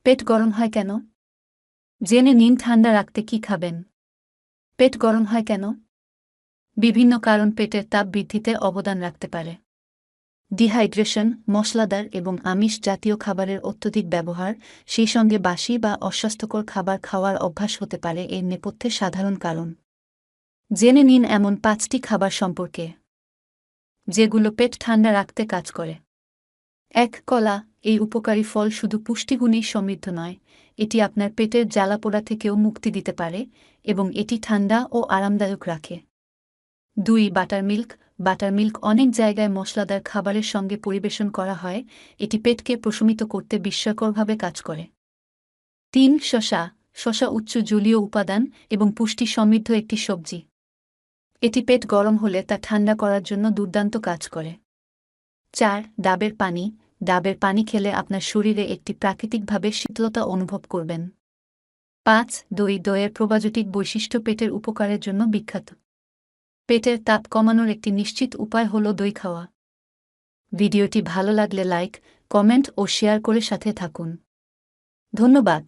পেট গরম হয় কেন? জেনে নিন ঠান্ডা রাখতে কি খাবেন। পেট গরম হয় কেন? বিভিন্ন কারণ পেটের তাপ বৃদ্ধিতে অবদান রাখতে পারে। ডিহাইড্রেশন, মশলাদার এবং আমিষ জাতীয় খাবারের অত্যধিক ব্যবহার, সেই সঙ্গে বাসি বা অস্বাস্থ্যকর খাবার খাওয়ার অভ্যাস হতে পারে এর নেপথ্যে সাধারণ কারণ। জেনে নিন এমন 5টি খাবার সম্পর্কে যেগুলো পেট ঠান্ডা রাখতে কাজ করে। 1. কলা। এই উপকারী ফল শুধু পুষ্টিগুণেই সমৃদ্ধ নয়, এটি আপনার পেটের জ্বালাপোড়া থেকেও মুক্তি দিতে পারে এবং এটি ঠান্ডা ও আরামদায়ক রাখে। 2. বাটারমিল্ক। বাটারমিল্ক অনেক জায়গায় মশলাদার খাবারের সঙ্গে পরিবেশন করা হয়, এটি পেটকে প্রশমিত করতে বিস্ময়করভাবে কাজ করে। 3. শসা। শসা উচ্চ জলীয় উপাদান এবং পুষ্টি সমৃদ্ধ একটি সবজি। এটি পেট গরম হলে তা ঠান্ডা করার জন্য দুর্দান্ত কাজ করে। 4. ডাবের পানি। ডাবের পানি খেলে আপনার শরীরে একটি প্রাকৃতিকভাবে শীতলতা অনুভব করবেন। 5. দই। দইয়ের প্রোবায়োটিক বৈশিষ্ট্য পেটের উপকারের জন্য বিখ্যাত। পেটের তাপ কমানোর একটি নিশ্চিত উপায় হল দই খাওয়া। ভিডিওটি ভালো লাগলে লাইক, কমেন্ট ও শেয়ার করে সাথে থাকুন। ধন্যবাদ।